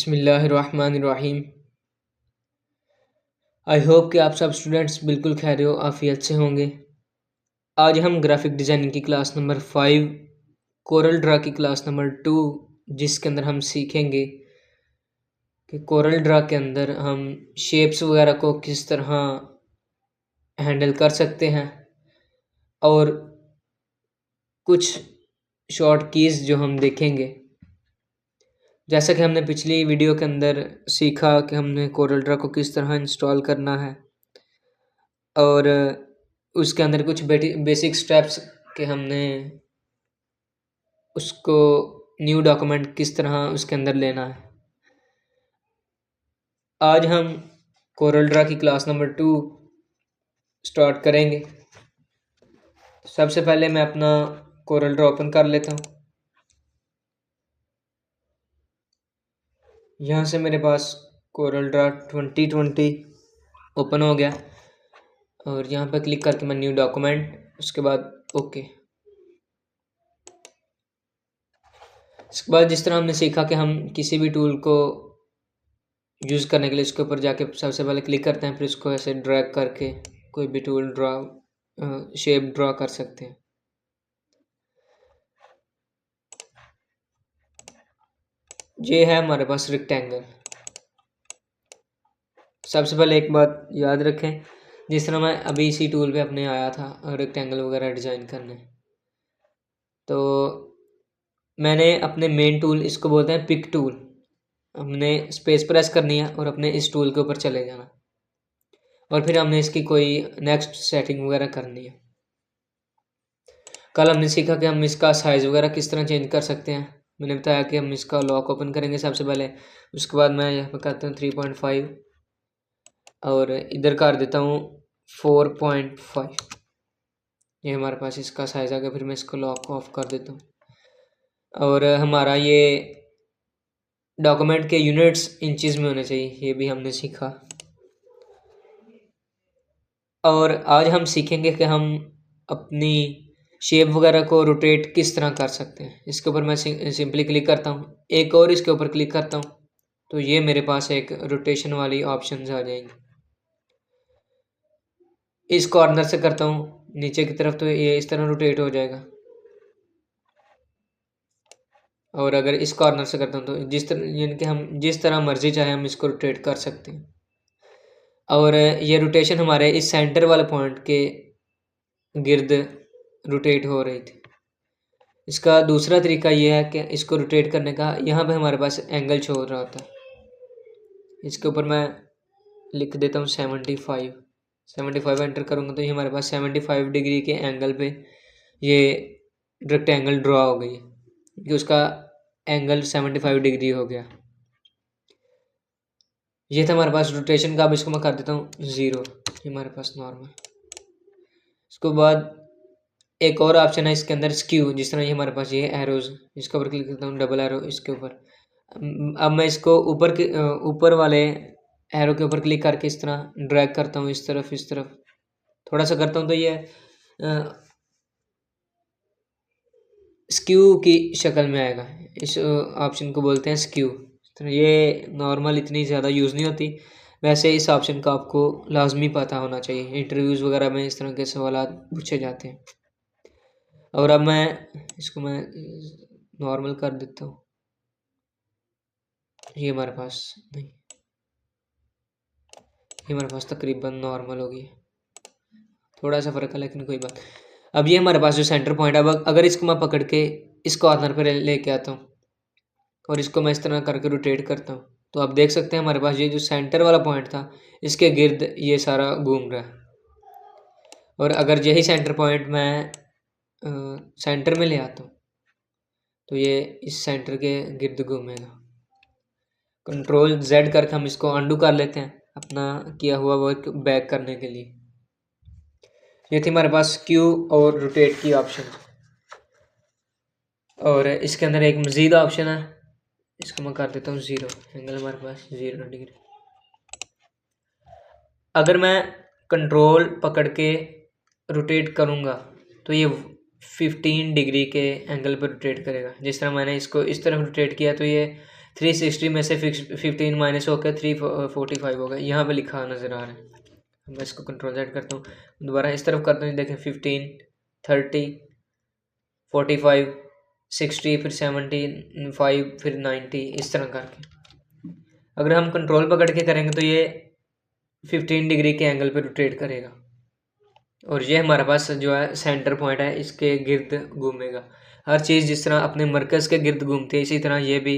बिस्मिल्लाहिर्रहमानिर्रहीम। I hope कि आप सब स्टूडेंट्स बिल्कुल खैर आफियत से होंगे। आज हम ग्राफिक डिज़ाइनिंग की क्लास नंबर 5 कोरल ड्रा की क्लास नंबर 2 जिसके अंदर हम सीखेंगे कि कोरल ड्रा के अंदर हम शेप्स वगैरह को किस तरह हैंडल कर सकते हैं और कुछ शॉर्ट कीज़ जो हम देखेंगे। जैसा कि हमने पिछली वीडियो के अंदर सीखा कि हमने कोरल ड्रा को किस तरह इंस्टॉल करना है और उसके अंदर कुछ बेसिक स्टेप्स के हमने उसको न्यू डॉक्यूमेंट किस तरह उसके अंदर लेना है। आज हम कोरल ड्रा की क्लास नंबर 2 स्टार्ट करेंगे। सबसे पहले मैं अपना कोरल ड्रा ओपन कर लेता हूँ। यहाँ से मेरे पास कोरल ड्रा 2020 ओपन हो गया और यहाँ पर क्लिक करके मैं न्यू डॉक्यूमेंट, उसके बाद ओके। इसके बाद जिस तरह हमने सीखा कि हम किसी भी टूल को यूज़ करने के लिए इसके ऊपर जाके सबसे पहले क्लिक करते हैं, फिर इसको ऐसे ड्रैग करके कोई भी टूल शेप ड्रा कर सकते हैं। ये है हमारे पास रेक्टेंगल। सबसे पहले एक बात याद रखें, जिस तरह मैं अभी इसी टूल पे अपने आया था रेक्टेंगल वगैरह डिज़ाइन करने, तो मैंने अपने मेन टूल, इसको बोलते हैं पिक टूल, हमने स्पेस प्रेस करनी है और अपने इस टूल के ऊपर चले जाना और फिर हमने इसकी कोई नेक्स्ट सेटिंग वगैरह करनी है। कल हमने सीखा कि हम इसका साइज़ वगैरह किस तरह चेंज कर सकते हैं। मैंने बताया कि हम इसका लॉक ओपन करेंगे सबसे पहले, उसके बाद मैं यहाँ पर करता हूँ 3.5 और इधर कर देता हूँ 4.5। ये हमारे पास इसका साइज़ आ गया। फिर मैं इसको लॉक ऑफ कर देता हूँ और हमारा ये डॉक्यूमेंट के यूनिट्स इंचेस में होने चाहिए, ये भी हमने सीखा। और आज हम सीखेंगे कि हम अपनी शेप वगैरह को रोटेट किस तरह कर सकते हैं। इसके ऊपर मैं सिंपली क्लिक करता हूँ, एक और इसके ऊपर क्लिक करता हूँ तो ये मेरे पास एक रोटेशन वाली ऑप्शंस आ जाएंगी। इस कॉर्नर से करता हूँ नीचे की तरफ तो ये इस तरह रोटेट हो जाएगा, और अगर इस कॉर्नर से करता हूँ तो जिस तरह, यानी कि हम जिस तरह मर्जी चाहे हम इसको रोटेट कर सकते हैं। और ये रोटेशन हमारे इस सेंटर वाले पॉइंट के गिर्द रोटेट हो रही थी। इसका दूसरा तरीका ये है कि इसको रोटेट करने का, यहाँ पे हमारे पास एंगल शो हो रहा होता है, इसके ऊपर मैं लिख देता हूँ 75 एंटर करूँगा तो ये हमारे पास 75 डिग्री के एंगल पे ये रेक्टेंगल ड्रा हो गई है कि उसका एंगल 75 डिग्री हो गया। ये था हमारे पास रोटेशन का। अब इसको मैं कर देता हूँ 0, ये हमारे पास नॉर्मल। इसके बाद एक और ऑप्शन है इसके अंदर स्क्यू, जिस तरह ये हमारे पास ये एरोज, इसके ऊपर क्लिक करता हूँ, डबल एरो इसके ऊपर। अब मैं इसको ऊपर वाले एरो के ऊपर क्लिक करके इस तरह ड्रैग करता हूँ, इस तरफ थोड़ा सा करता हूँ तो ये स्क्यू की शक्ल में आएगा। इस ऑप्शन को बोलते हैं स्क्यू। ये नॉर्मल इतनी ज़्यादा यूज़ नहीं होती, वैसे इस ऑप्शन का आपको लाजमी पता होना चाहिए, इंटरव्यूज़ वगैरह में इस तरह के सवाल पूछे जाते हैं। और अब इसको मैं नॉर्मल कर देता हूँ, ये हमारे पास नहीं, ये हमारे पास तकरीबन नॉर्मल हो गई, थोड़ा सा फ़र्क है लेकिन कोई बात। अब ये हमारे पास जो सेंटर पॉइंट है, अब अगर इसको मैं पकड़ के इस कॉर्नर पर लेके आता हूँ और इसको मैं इस तरह करके रोटेट करता हूँ तो आप देख सकते हैं हमारे पास ये जो सेंटर वाला पॉइंट था इसके गिर्द ये सारा घूम रहा है। और अगर यही सेंटर पॉइंट मैं सेंटर में ले आता हूँ तो ये इस सेंटर के गिर्द घूमेगा। कंट्रोल Z करके हम इसको अंडू कर लेते हैं अपना किया हुआ वर्क बैक करने के लिए। ये थी हमारे पास स्क्यू और रोटेट की ऑप्शन। और इसके अंदर एक मज़ीद ऑप्शन है, इसको मैं कर देता हूँ 0, एंगल हमारे पास 0 डिग्री। अगर मैं कंट्रोल पकड़ के रोटेट करूँगा तो ये 15 डिग्री के एंगल पर रोटेट करेगा। जिस तरह मैंने इसको इस तरफ रोटेट किया तो ये 360 में से 15 माइनस होकर 345 हो गया, यहाँ पे लिखा नज़र आ रहा है। मैं इसको कंट्रोल Z करता हूँ, दोबारा इस तरफ करता हूँ, देखें 15, 30, 45, 60, फिर 75, फिर 90, इस तरह करके। अगर हम कंट्रोल पकड़ के करेंगे तो ये 15 डिग्री के एंगल पे रोटेट करेगा, और ये हमारे पास जो है सेंटर पॉइंट है, इसके गिर्द घूमेगा। हर चीज़ जिस तरह अपने मरकज़ के गिर्द घूमती है, इसी तरह ये भी,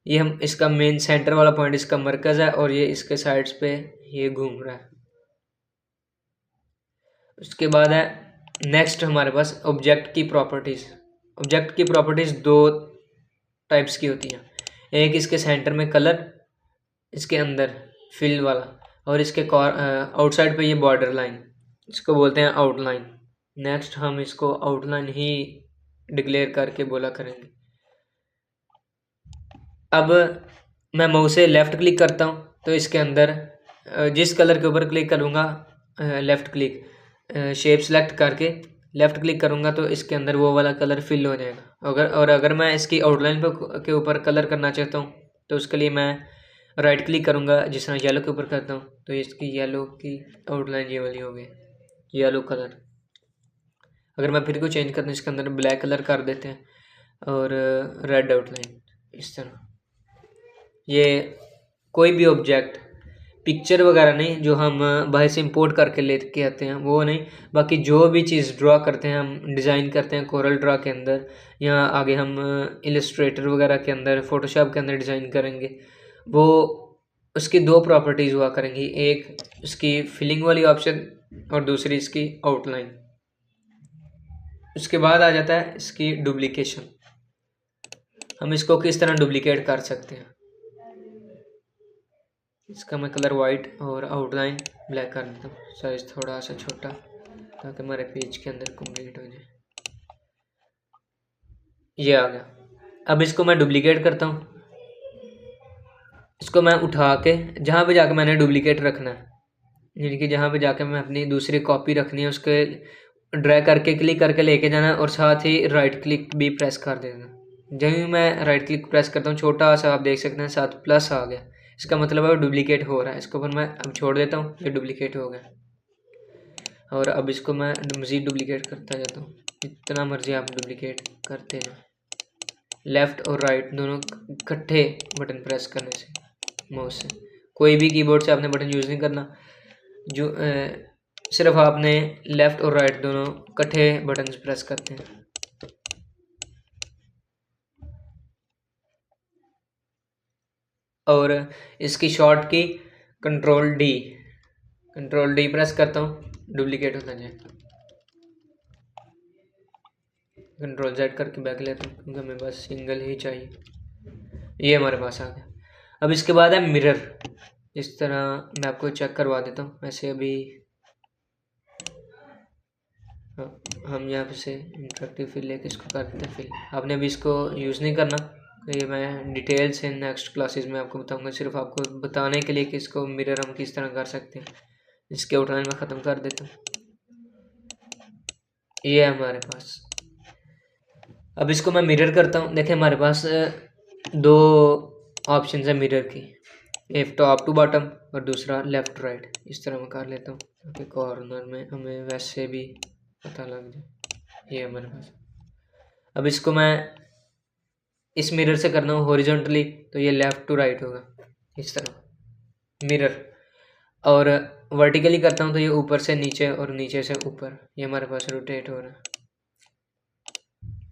ये हम इसका मेन सेंटर वाला पॉइंट इसका मरकज़ है, और ये इसके साइड्स पे ये घूम रहा है। उसके बाद है नेक्स्ट हमारे पास ऑब्जेक्ट की प्रॉपर्टीज़। ऑब्जेक्ट की प्रॉपर्टीज़ दो टाइप्स की होती हैं, एक इसके सेंटर में कलर, इसके अंदर फिल वाला, और इसके आउटसाइड पे ये बॉर्डर लाइन, इसको बोलते हैं आउटलाइन। नेक्स्ट हम इसको आउटलाइन ही डिक्लेयर करके बोला करेंगे। अब मैं माउस से लेफ़्ट क्लिक करता हूँ तो इसके अंदर जिस कलर के ऊपर क्लिक करूँगा, लेफ़्ट क्लिक शेप सेलेक्ट करके लेफ़्ट क्लिक करूँगा तो इसके अंदर वो वाला कलर फिल हो जाएगा। अगर मैं इसकी आउटलाइन के ऊपर कलर करना चाहता हूँ तो उसके लिए मैं राइट क्लिक करूँगा, जिस तरह येलो के ऊपर करता हूँ तो इसकी येलो की आउटलाइन ये वाली हो गई, येलो कलर। अगर मैं फिर को चेंज करता हूँ, इसके अंदर ब्लैक कलर कर देते हैं और रेड आउटलाइन, इस तरह। ये कोई भी ऑब्जेक्ट, पिक्चर वगैरह नहीं जो हम बाहर से इंपोर्ट करके लेके आते हैं वो नहीं, बाकी जो भी चीज़ ड्रा करते हैं, हम डिज़ाइन करते हैं कोरल ड्रा के अंदर, या आगे हम इलस्ट्रेटर वगैरह के अंदर, फोटोशॉप के अंदर डिज़ाइन करेंगे, वो उसकी दो प्रॉपर्टीज़ हुआ करेंगी, एक उसकी फिलिंग वाली ऑप्शन और दूसरी इसकी आउटलाइन। उसके बाद आ जाता है इसकी डुप्लीकेशन। हम इसको किस तरह डुप्लीकेट कर सकते हैं। इसका मैं कलर वाइट और आउटलाइन ब्लैक कर देता हूँ, साइज थोड़ा सा छोटा, ताकि हमारे पेज के अंदर कंप्लीट हो जाए। ये आ गया। अब इसको मैं डुप्लीकेट करता हूँ, इसको मैं उठा के जहाँ पे जाके मैंने डुप्लीकेट रखना है, यानी कि जहाँ पे जाके मैं अपनी दूसरी कॉपी रखनी है, उसके ड्रैग करके क्लिक करके लेके जाना, और साथ ही राइट क्लिक भी प्रेस कर देना। जब भी मैं राइट क्लिक प्रेस करता हूँ, छोटा सा आप देख सकते हैं साथ प्लस आ गया, इसका मतलब है डुप्लीकेट हो रहा है। इसको ऊपर मैं अब छोड़ देता हूँ, ये डुप्लीकेट हो गया। और अब इसको मैं मज़ीद डुप्लीकेट करता जाता हूँ, जितना मर्जी आप डुप्लीकेट करते जाओ। लेफ़्ट और राइट दोनों इकट्ठे बटन प्रेस करने से, माउस से, कोई भी कीबोर्ड से आपने बटन यूज़ नहीं करना, जो सिर्फ आपने लेफ़्ट और राइट दोनों इकट्ठे बटन प्रेस करते हैं। और इसकी शॉर्ट की कंट्रोल डी प्रेस करता हूँ, डुप्लीकेट होता जाए। कंट्रोल Z करके बैक लेता हूँ, क्योंकि हमें बस सिंगल ही चाहिए। ये हमारे पास आ गया। अब इसके बाद है मिरर। इस तरह मैं आपको चेक करवा देता हूँ। वैसे अभी हम यहाँ से इंटरेक्टिव फिल लेके इसको कर देते हैं फिल। आपने अभी इसको यूज़ नहीं करना, ये मैं डिटेल से नेक्स्ट क्लासेस में आपको बताऊंगा, सिर्फ आपको बताने के लिए कि इसको मिरर हम किस तरह कर सकते हैं। इसके आउटलाइन में ख़त्म कर देता हूँ। ये है हमारे पास। अब इसको मैं मिरर करता हूँ। देखें हमारे पास दो ऑप्शन है मिरर की, एक टॉप टू बॉटम और दूसरा लेफ़्ट राइट। इस तरह मैं कर लेता हूँ ताकि कॉर्नर में हमें वैसे भी पता लग जाए। ये हमारे पास। अब इसको मैं इस मिरर से करना हूँ हॉरिजॉन्टली, तो ये लेफ़्ट टू राइट होगा इस तरह मिरर, और वर्टिकली करता हूँ तो ये ऊपर से नीचे और नीचे से ऊपर, ये हमारे पास रोटेट हो रहा है,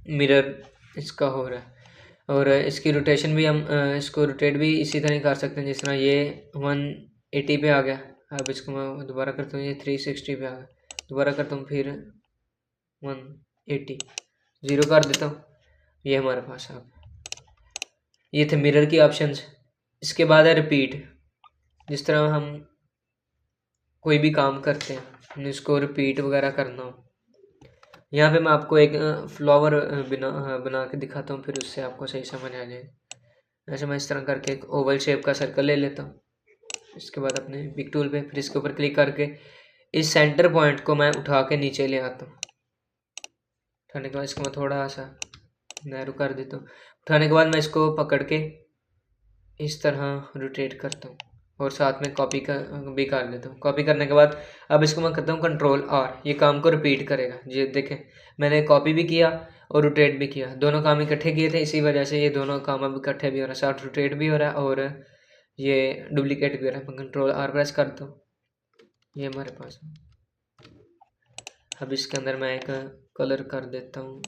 मिरर इसका हो रहा है। और इसकी रोटेशन भी हम इसको रोटेट भी इसी तरह कर सकते हैं, जिस तरह ये 180 पे आ गया। अब इसको मैं दोबारा करता हूँ, ये 360 पे आ गया, दोबारा करता हूँ, फिर 180, 0 कर देता हूँ। ये हमारे पास आ गया। ये थे मिरर की ऑप्शंस। इसके बाद है रिपीट। जिस तरह हम कोई भी काम करते हैं, हमने इसको रिपीट वगैरह करना हो, यहाँ पे मैं आपको एक फ्लावर बना के दिखाता हूँ, फिर उससे आपको सही समझ आ जाएगा। ऐसे मैं इस तरह करके एक ओवल शेप का सर्कल ले लेता हूँ। इसके बाद अपने पिक टूल पे, फिर इसके ऊपर क्लिक करके इस सेंटर पॉइंट को मैं उठा के नीचे ले आता हूँ। उठाने के बाद इसको मैं थोड़ा सा नैरो कर देता हूँ। उठाने के बाद मैं इसको पकड़ के इस तरह रोटेट करता हूँ और साथ में कॉपी भी कर लेता हूँ। कॉपी करने के बाद अब इसको मैं करता हूँ कंट्रोल आर, ये काम को रिपीट करेगा। ये देखें मैंने कॉपी भी किया और रोटेट भी किया, दोनों काम इकट्ठे किए थे, इसी वजह से ये दोनों काम अब इकट्ठे भी हो रहा है, साथ रोटेट भी हो रहा है और ये डुप्लीकेट भी हो रहा है। मैं कंट्रोल आर प्रेस करता हूँ, ये हमारे पास है। अब इसके अंदर मैं एक कलर कर देता हूँ,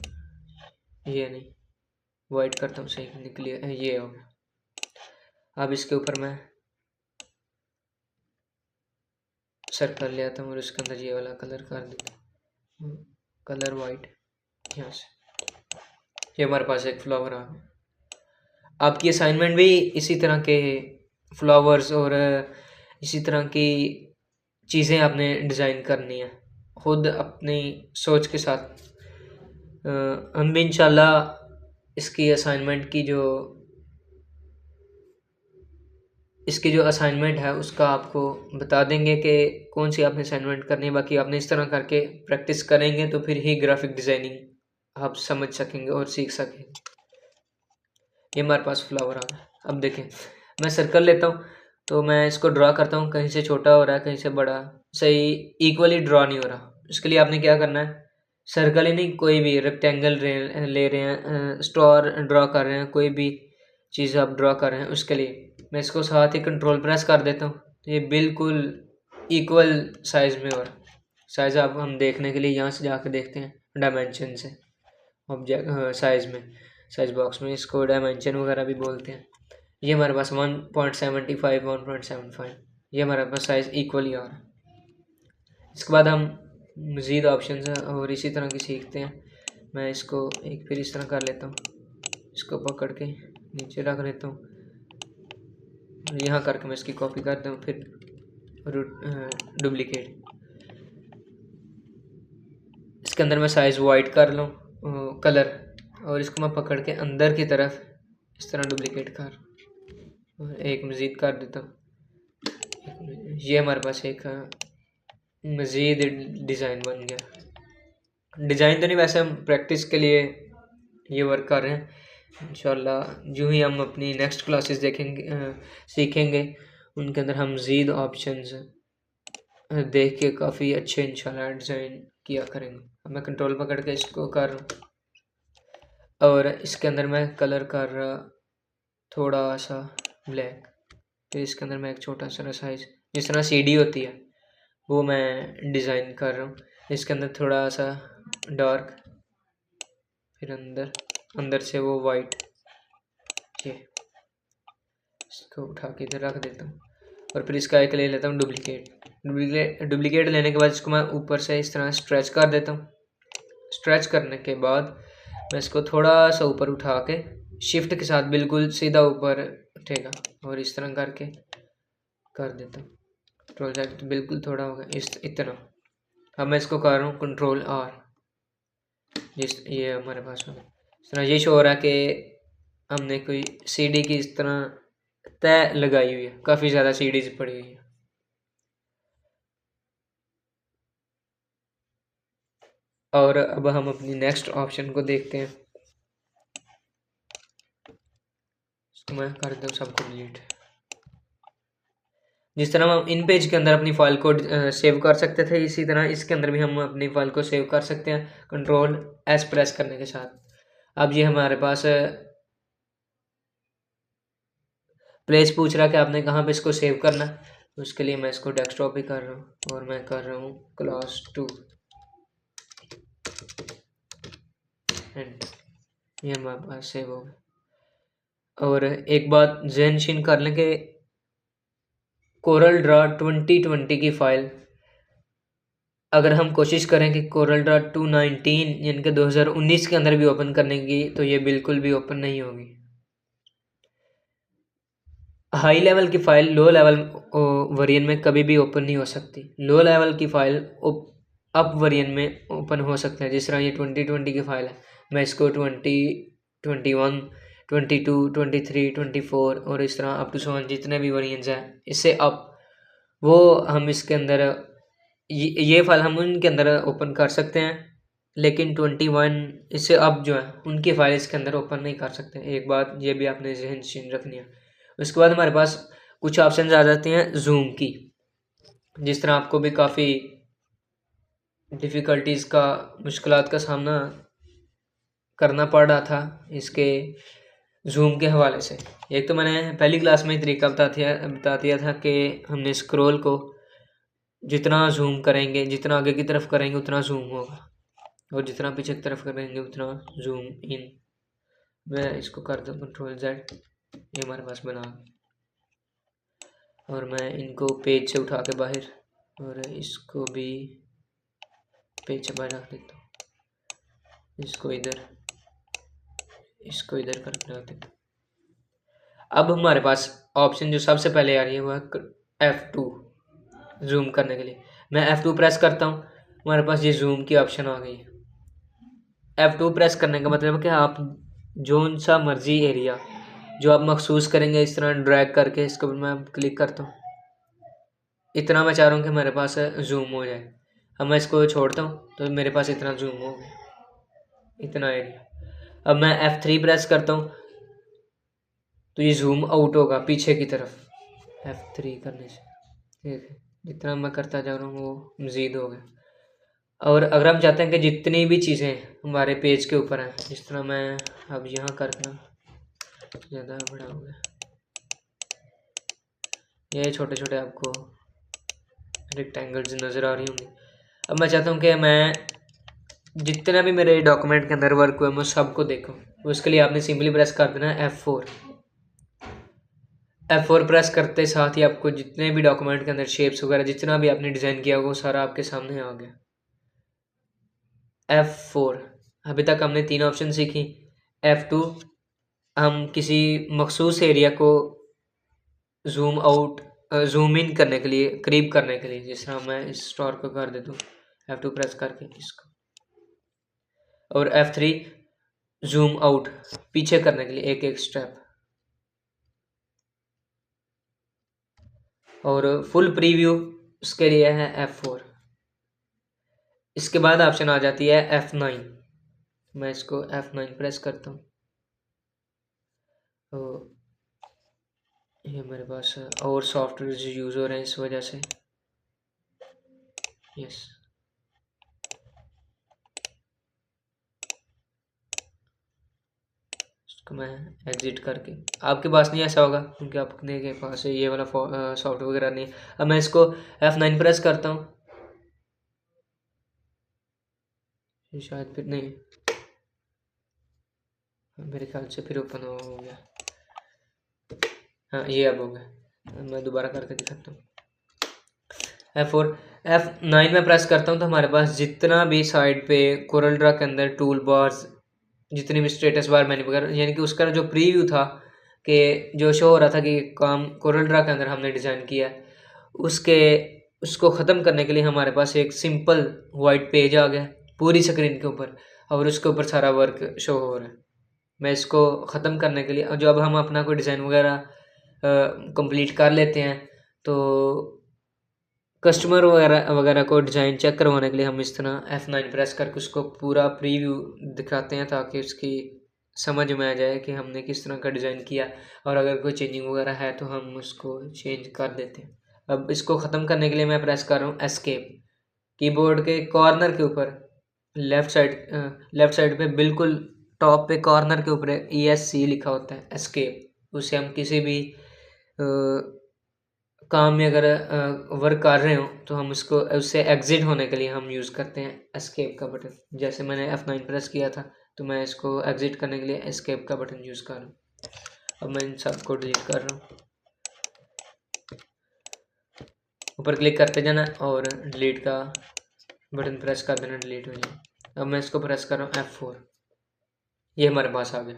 ये नहीं वाइट करता हूँ, सही निकली, ये हो गया। अब इसके ऊपर मैं सर्कल ले आता हूँ और इसके अंदर ये वाला कलर कर देता हूँ, कलर वाइट, यहाँ से ये हमारे पास एक फ्लावर आ गया। आपकी असाइनमेंट भी इसी तरह के फ्लावर्स और इसी तरह की चीज़ें आपने डिज़ाइन करनी है खुद अपनी सोच के साथ। हम भी इंशाल्लाह इसकी जो असाइनमेंट है उसका आपको बता देंगे कि कौन सी आपने असाइनमेंट करनी है। बाकी आपने इस तरह करके प्रैक्टिस करेंगे तो फिर ही ग्राफिक डिज़ाइनिंग आप समझ सकेंगे और सीख सकेंगे। ये हमारे पास फ्लावर आ गया। अब देखें मैं सर्कल लेता हूँ तो मैं इसको ड्रा करता हूँ, कहीं से छोटा हो रहा है कहीं से बड़ा, सही इक्वली ड्रा नहीं हो रहा। इसके लिए आपने क्या करना है, सर्कल ही नहीं कोई भी रेक्टेंगल ले रहे हैं, स्टार ड्रा कर रहे हैं, कोई भी चीज़ आप ड्रा कर रहे हैं, उसके लिए मैं इसको साथ ही कंट्रोल प्रेस कर देता हूँ तो ये बिल्कुल इक्वल साइज़ में हो रहा है। साइज़ आप हम देखने के लिए यहाँ से जाके देखते हैं डायमेंशन से, ऑब्जेक्ट साइज़ में, साइज़ बॉक्स में, इसको डायमेंशन वगैरह भी बोलते हैं। ये हमारे पास 1.75 1.75 ये हमारे पास साइज़ इक्वली आ रहा है। इसके बाद हम मज़ीद ऑप्शन हैं और इसी तरह की सीखते हैं। मैं इसको एक फिर इस तरह कर लेता हूँ, इसको पकड़ के नीचे रख लेता हूँ, यहाँ करके मैं इसकी कॉपी करता हूँ, फिर डुप्लीकेट। इसके अंदर मैं साइज़ वाइट कर लूँ कलर, और इसको मैं पकड़ के अंदर की तरफ इस तरह डुप्लीकेट कर और एक मज़ीद कर देता हूँ। ये हमारे पास एक मज़ीद डिज़ाइन बन गया। डिज़ाइन तो नहीं, वैसे हम प्रैक्टिस के लिए ये वर्क कर रहे हैं। इंशाल्लाह जो ही हम अपनी नेक्स्ट क्लासेस देखेंगे सीखेंगे उनके अंदर हम मज़ीद ऑप्शंस देख के काफ़ी अच्छे इंशाल्लाह डिज़ाइन किया करेंगे। अब मैं कंट्रोल पकड़ के इसको कर रहा हूँ और इसके अंदर मैं कलर कर रहा थोड़ा सा ब्लैक, फिर इसके अंदर मैं एक छोटा सा साइज़ जिस तरह सीडी होती है वो मैं डिज़ाइन कर रहा हूँ। इसके अंदर थोड़ा सा डार्क, फिर अंदर से वो वाइट, ये इसको उठा के इधर रख देता हूँ और फिर इसका एक ले लेता हूँ डुप्लीकेट लेने के बाद इसको मैं ऊपर से इस तरह स्ट्रेच कर देता हूँ। स्ट्रेच करने के बाद मैं इसको थोड़ा सा ऊपर उठा के शिफ्ट के साथ बिल्कुल सीधा ऊपर उठेगा और इस तरह करके कर देता हूँ। प्रोजेक्ट बिल्कुल थोड़ा होगा इतना। अब मैं इसको कर रहा हूँ कंट्रोल आर, ये हमारे पास में इस तरह ये शो हो रहा है कि हमने कोई सीडी की इस तरह तय लगाई हुई है, काफ़ी ज़्यादा सीडीज पड़ी हुई है। और अब हम अपनी नेक्स्ट ऑप्शन को देखते हैं। इसको मैं कर दूँ सबको डिलीट। जिस तरह हम इन पेज के अंदर अपनी फाइल को सेव कर सकते थे, इसी तरह इसके अंदर भी हम अपनी फाइल को सेव कर सकते हैं कंट्रोल एस प्रेस करने के साथ। अब ये हमारे पास प्लेस पूछ रहा है कि आपने कहाँ पे इसको सेव करना है, तो उसके लिए मैं इसको डेस्कटॉप भी कर रहा हूँ और मैं कर रहा हूँ क्लास 2 एंड ये हमारे पास सेव हो गया। और एक बात ज़हन नशीन कर लें कि कोरल ड्रा 2020 की फ़ाइल अगर हम कोशिश करें कि कोरल ड्रा 2019 यानी कि 2019 के अंदर भी ओपन करने की, तो ये बिल्कुल भी ओपन नहीं होगी। हाई लेवल की फ़ाइल लो लेवल वेरिएंट में कभी भी ओपन नहीं हो सकती। लो लेवल की फ़ाइल अप वेरिएंट में ओपन हो सकता है। जिस तरह ये 2020 की फ़ाइल है, मैं इसको 2021 22 23 24 और इस तरह अप टू 7 जितने भी वेरिएंट्स हैं इससे अप, वो हम इसके अंदर ये फाइल हम उनके अंदर ओपन कर सकते हैं, लेकिन 21 इससे अब जो है उनकी फाइल इसके अंदर ओपन नहीं कर सकते। एक बात ये भी आपने ज़हन नशीन रखनी है। उसके बाद हमारे पास कुछ ऑप्शन आ जाते हैं जूम की। जिस तरह आपको भी काफ़ी डिफ़िकल्टीज़ का, मुश्किलात का सामना करना पड़ रहा था इसके जूम के हवाले से। एक तो मैंने पहली क्लास में ही तरीका बता दिया था कि हमने स्क्रॉल को जितना जूम करेंगे, जितना आगे की तरफ करेंगे उतना जूम होगा, और जितना पीछे की तरफ करेंगे उतना जूम इन। मैं इसको कर दूँ Ctrl+Z, ये हमारे पास बना, और मैं इनको पेज से उठा के बाहर, और इसको भी पेज से बाहर रख देता हूँ, इसको इधर कर देता हूँ। अब हमारे पास ऑप्शन जो सबसे पहले आ रही है वो है F2 जूम करने के लिए। मैं F2 प्रेस करता हूँ, हमारे पास ये जूम की ऑप्शन आ गई है। F2 प्रेस करने का मतलब है कि आप जोन सा मर्जी एरिया जो आप महसूस करेंगे, इस तरह ड्रैग करके इसके ऊपर मैं क्लिक करता हूँ, इतना मैं चाह रहा हूँ कि मेरे पास जूम हो जाए। अब मैं इसको छोड़ता हूँ तो मेरे पास इतना जूम हो गया, इतना एरिया। अब मैं F3 प्रेस करता हूँ तो ये जूम आउट होगा पीछे की तरफ, F3 करने से। ठीक है, जितना मैं करता जा रहा हूँ वो मज़ीद हो गया। और अगर हम चाहते हैं कि जितनी भी चीज़ें हमारे पेज के ऊपर हैं, जिस तरह मैं अब यहाँ करना ज़्यादा बड़ा हो गया, ये छोटे छोटे आपको रेक्टेंगल्स नज़र आ रही होंगी। अब मैं चाहता हूँ कि मैं जितना भी मेरे डॉक्यूमेंट के अंदर वर्क हुआ मैं सबको देखूँ। उसके लिए आपने सिंपली प्रेस कर देना है F4 प्रेस करते साथ ही आपको जितने भी डॉक्यूमेंट के अंदर शेप्स वगैरह जितना भी आपने डिज़ाइन किया वो सारा आपके सामने आ गया। F4, अभी तक हमने 3 ऑप्शन सीखी। F2 हम किसी मखसूस एरिया को जूम आउट जूम इन करने के लिए, करीब करने के लिए, जिस तरह मैं इस स्टोर को कर देता हूँ F2 प्रेस करके इसको, और F3 जूम आउट पीछे करने के लिए एक एक स्टेप, और फुल प्रीव्यू उसके लिए है F4। इसके बाद ऑप्शन आ जाती है F9। मैं इसको F9 प्रेस करता हूँ तो ये मेरे पास और सॉफ्टवेयर यूज़ हो रहे हैं इस वजह से। यस, इसको मैं एग्जिट करके, आपके पास नहीं ऐसा होगा क्योंकि आपने के पास ये वाला सॉफ्टवेयर वगैरह नहीं। अब मैं इसको F9 प्रेस करता हूँ, शायद फिर नहीं, मेरे ख्याल से फिर ओपन हो गया। हाँ, ये अब हो गया। मैं दोबारा करके दिखाता हूँ। F9 में प्रेस करता हूँ तो हमारे पास जितना भी साइड पे कोरल ड्रा के अंदर टूल बार्स, जितनी भी स्टेटस बार मेन्यू वगैरह, यानी कि उसका जो प्रीव्यू था कि जो शो हो रहा था कि काम कोरल ड्रा के अंदर हमने डिज़ाइन किया है, उसको ख़त्म करने के लिए हमारे पास एक सिंपल वाइट पेज आ गया पूरी स्क्रीन के ऊपर, और उसके ऊपर सारा वर्क शो हो रहा है। मैं इसको ख़त्म करने के लिए, जो अब हम अपना कोई डिज़ाइन वगैरह कंप्लीट कर लेते हैं तो कस्टमर वगैरह को डिज़ाइन चेक करवाने के लिए हम इस तरह F9 प्रेस करके उसको पूरा प्रीव्यू दिखाते हैं ताकि उसकी समझ में आ जाए कि हमने किस तरह का डिज़ाइन किया, और अगर कोई चेंजिंग वगैरह है तो हम उसको चेंज कर देते हैं। अब इसको ख़त्म करने के लिए मैं प्रेस कर रहा हूँ एस्केप। कीबोर्ड के कॉर्नर के ऊपर लेफ़्ट साइड पे बिल्कुल टॉप पे कॉर्नर के ऊपर ESC लिखा होता है, एस्केप। उससे हम किसी भी काम में अगर वर्क कर रहे हो तो हम उससे एग्ज़िट होने के लिए हम यूज़ करते हैं एस्केप का बटन। जैसे मैंने F9 प्रेस किया था तो मैं इसको एग्ज़िट करने के लिए एस्केप का बटन यूज़ कर रहा हूँ। अब मैं इन सबको डिलीट कर रहा हूँ, ऊपर क्लिक करते जाना और डिलीट का बटन प्रेस कर देना, डिलीट हो जाए। अब मैं इसको प्रेस कर रहा हूँ F4, ये हमारे पास आ गया।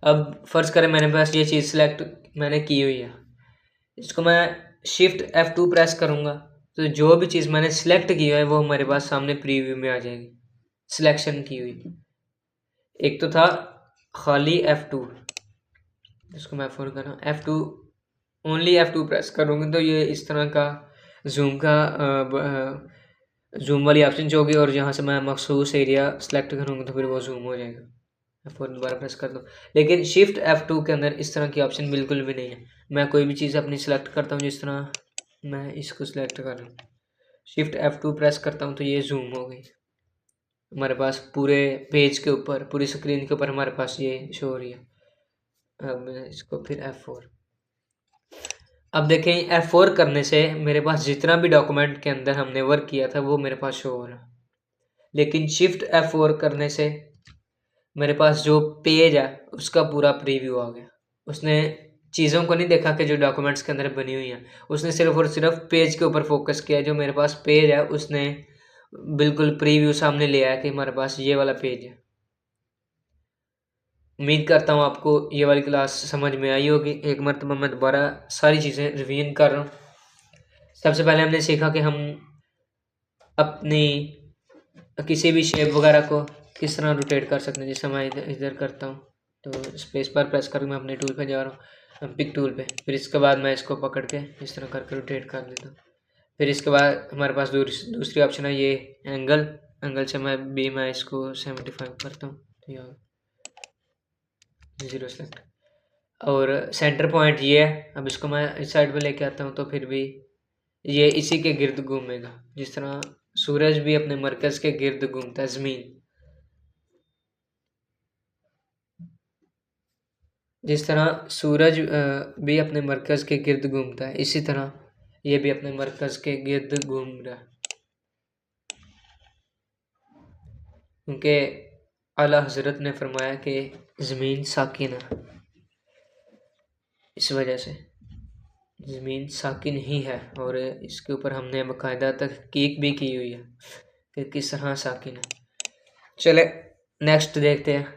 अब फ़र्ज़ करें मेरे पास ये चीज़ सिलेक्ट मैंने की हुई है, इसको मैं शिफ्ट F2 प्रेस करूँगा तो जो भी चीज़ मैंने सिलेक्ट की है वो हमारे पास सामने प्रीव्यू में आ जाएगी, सिलेक्शन की हुई। एक तो था खाली F2, इसको मैं F4 कर रहा हूँ, F2 ओनली F2 प्रेस करूँगी तो ये इस तरह का जूम वाली ऑप्शन होगी, और जहाँ से मैं मखसूस एरिया सेलेक्ट करूँगा तो फिर वो जूम हो जाएगा। F4 दोबारा प्रेस कर दो। लेकिन शिफ्ट F2 के अंदर इस तरह की ऑप्शन बिल्कुल भी नहीं है। मैं कोई भी चीज़ अपनी सिलेक्ट करता हूँ, जिस तरह मैं इसको सिलेक्ट कर रहा हूँ, शिफ्ट F2 प्रेस करता हूँ तो ये जूम हो गई हमारे पास, पूरे पेज के ऊपर, पूरी स्क्रीन के ऊपर हमारे पास ये शो हो रही है। अब मैं इसको फिर F4, अब देखें F4 करने से मेरे पास जितना भी डॉक्यूमेंट के अंदर हमने वर्क किया था वो मेरे पास शो हो रहा है। लेकिन शिफ्ट F4 करने से मेरे पास जो पेज है उसका पूरा प्रीव्यू आ गया। उसने चीज़ों को नहीं देखा कि जो डॉक्यूमेंट्स के अंदर बनी हुई हैं, उसने सिर्फ और सिर्फ पेज के ऊपर फोकस किया। जो मेरे पास पेज है उसने बिल्कुल प्रीव्यू सामने ले आया कि हमारे पास ये वाला पेज है। उम्मीद करता हूँ आपको ये वाली क्लास समझ में आई होगी। एक मरतबा मैं दोबारा सारी चीज़ें रिवीजन कर रहा हूँ। सबसे पहले हमने सीखा कि हम अपनी किसी भी शेप वगैरह को किस तरह रोटेट कर सकते हैं। जैसे मैं इधर करता हूँ तो स्पेस बार प्रेस करके मैं अपने टूल पे जा रहा हूँ, पिक टूल पे। फिर इसके बाद मैं इसको पकड़ के इस तरह करके रोटेट कर लेता हूँ। फिर इसके बाद हमारे पास दूसरी ऑप्शन है ये एंगल से मैं इसको 75 करता हूँ तो ये 0 सेलेक्ट। और सेंटर पॉइंट ये है। अब इसको मैं इस साइड पे लेके आता हूँ तो फिर भी ये इसी के गिर्द घूमेगा, जिस तरह सूरज भी अपने मरकज के गिर्द घूमता है, ज़मीन जिस तरह सूरज भी अपने मरकज के गिर्द घूमता है, इसी तरह ये भी अपने मरकज के गिर्द घूम रहा है। क्योंकि आला हजरत ने फरमाया कि ज़मीन साकिन है, इस वजह से ज़मीन साकिन ही है। और इसके ऊपर हमने बाकायदा तहकीक भी की हुई है कि किस तरह साकिन है। चले नेक्स्ट देखते हैं।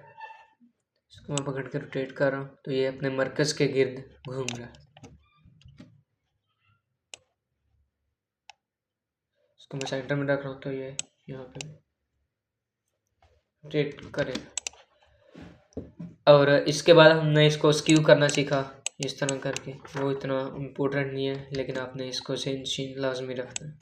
इसको मैं पकड़ के रोटेट कर रहा हूँ तो ये अपने मरकज़ के गिर्द घूम रहा है। इसको मैं सेंटर में रख रहा हूँ तो ये यहाँ पे रोटेट करेगा। और इसके बाद हमने इसको स्क्यू करना सीखा इस तरह करके। वो इतना इम्पोर्टेंट नहीं है, लेकिन आपने इसको सीन लाजमी रखना है।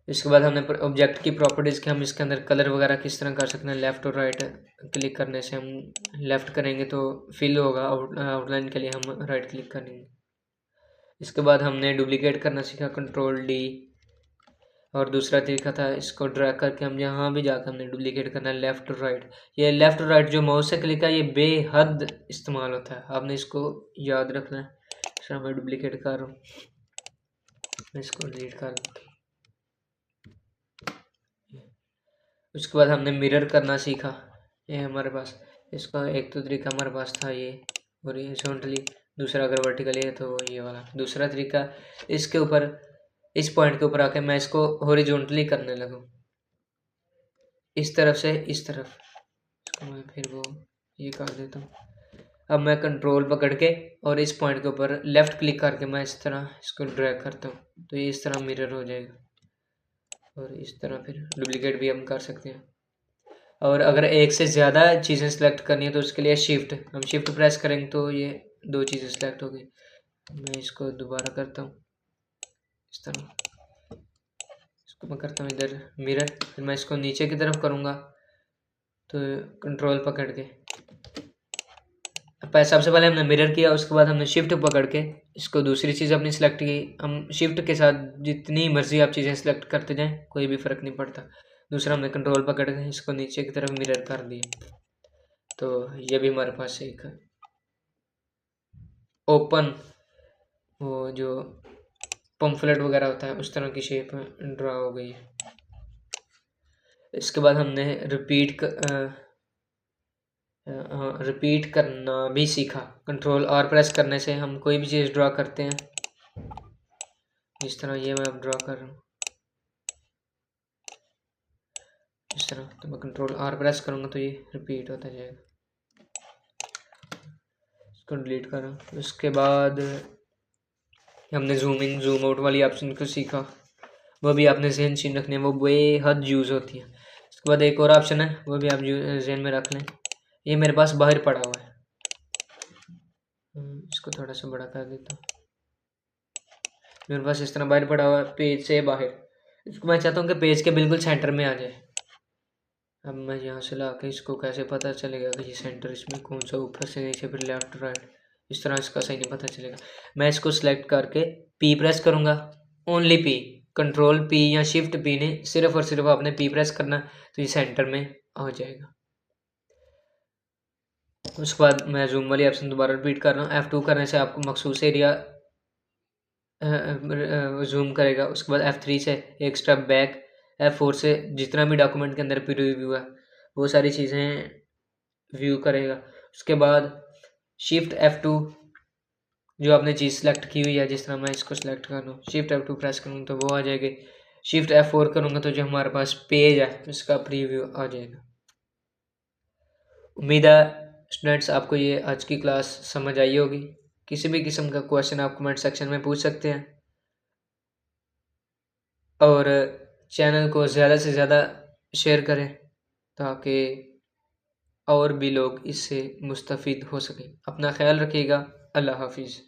इसके बाद हमने ऑब्जेक्ट की प्रॉपर्टीज़ के हम इसके अंदर कलर वगैरह किस तरह कर सकते हैं। लेफ़्ट और राइट क्लिक करने से, हम लेफ़्ट करेंगे तो फिल होगा, आउटलाइन के लिए हम राइट क्लिक करेंगे। इसके बाद हमने डुप्लिकेट करना सीखा, कंट्रोल-D। और दूसरा तरीका था इसको ड्रैग करके हम यहाँ भी जाकर हमने डुप्लिकेट करना है, लेफ़्ट और राइट। ये लेफ़्ट और राइट जो माउस से क्लिक है ये बेहद इस्तेमाल होता है, आपने इसको याद रखना है। सर मैं डुप्लिकेट कर रहा हूँ, मैं इसको डिलीट कर दूँ। उसके बाद हमने मिरर करना सीखा। ये हमारे पास इसका एक तो तरीका हमारे पास था ये हॉरिजॉन्टली, दूसरा अगर वर्टिकली है तो ये वाला। दूसरा तरीका इसके ऊपर, इस पॉइंट के ऊपर आके मैं इसको हॉरिजॉन्टली करने लगूँ, इस तरफ से इस तरफ। इसको मैं फिर वो ये कर देता हूँ। अब मैं कंट्रोल पकड़ के और इस पॉइंट के ऊपर लेफ़्ट क्लिक करके मैं इस तरह इसको ड्रैग करता हूँ तो ये इस तरह मिरर हो जाएगा। और इस तरह फिर डुप्लिकेट भी हम कर सकते हैं। और अगर एक से ज़्यादा चीज़ें सेलेक्ट करनी है तो उसके लिए हम शिफ्ट प्रेस करेंगे तो ये दो चीज़ें सेलेक्ट हो गई। मैं इसको दोबारा करता हूँ इस तरह। इसको मैं करता हूँ इधर मिरर, फिर मैं इसको नीचे की तरफ करूँगा तो कंट्रोल पकड़ के सबसे पहले हमने मिरर किया, उसके बाद हमने शिफ्ट पकड़ के इसको दूसरी चीज़ अपनी सेलेक्ट की। हम शिफ्ट के साथ जितनी मर्जी आप चीज़ें सेलेक्ट करते जाएं, कोई भी फ़र्क नहीं पड़ता। दूसरा हमने कंट्रोल पकड़ के इसको नीचे की तरफ मिरर कर दिया तो ये भी हमारे पास एक ओपन, वो जो पम्फलेट वगैरह होता है उस तरह की शेप ड्रा हो गई है। इसके बाद हमने रिपीट करना भी सीखा। कंट्रोल-R प्रेस करने से हम कोई भी चीज़ ड्रा करते हैं, इस तरह ये मैं अब ड्रा कर रहा हूँ इस तरह, तो मैं कंट्रोल-R प्रेस करूँगा तो ये रिपीट होता जाएगा। इसको डिलीट कर रहा हूँ। उसके बाद हमने जूम इन जूम आउट वाली ऑप्शन को सीखा, वो भी आपने जहन शीन रखनी है, वो बेहद यूज़ होती है। उसके बाद एक और ऑप्शन है, वो भी आप जहन में रख लें। ये मेरे पास बाहर पड़ा हुआ है, इसको थोड़ा सा बड़ा कर देता हूँ। मेरे पास इस तरह बाहर पड़ा हुआ है, पेज से बाहर। इसको मैं चाहता हूँ कि पेज के बिल्कुल सेंटर में आ जाए। अब मैं यहाँ से ला के इसको कैसे पता चलेगा कि ये सेंटर इसमें कौन सा, ऊपर से नीचे फिर लेफ्ट राइट, इस तरह इसका सही नहीं पता चलेगा। मैं इसको सिलेक्ट करके पी प्रेस करूँगा, ओनली पी, कंट्रोल पी या शिफ्ट पी ने, सिर्फ और सिर्फ आपने पी प्रेस करना, तो ये सेंटर में आ जाएगा। उसके बाद मैं जूम वाली ऑप्शन दोबारा रिपीट कर रहा हूँ। F2 करने से आपको मखसूस एरिया जूम करेगा। उसके बाद F3 से एक स्टेप बैक, F4 से जितना भी डॉक्यूमेंट के अंदर प्रीव्यू है वो सारी चीज़ें व्यू करेगा। उसके बाद शिफ्ट F2, जो आपने चीज़ सेलेक्ट की हुई है, जिस तरह मैं इसको सेलेक्ट कर लूँ, शिफ्ट F2 प्रेस करूँ तो वो आ जाएगी। शिफ्ट F4 करूँगा तो जो हमारे पास पेज है उसका प्रीव्यू आ जाएगा। उम्मीद है स्टूडेंट्स आपको ये आज की क्लास समझ आई होगी। किसी भी किस्म का क्वेश्चन आप कमेंट सेक्शन में पूछ सकते हैं, और चैनल को ज़्यादा से ज़्यादा शेयर करें ताकि और भी लोग इससे मुस्तफ़ीद हो सकें। अपना ख्याल रखिएगा। अल्लाह हाफिज़।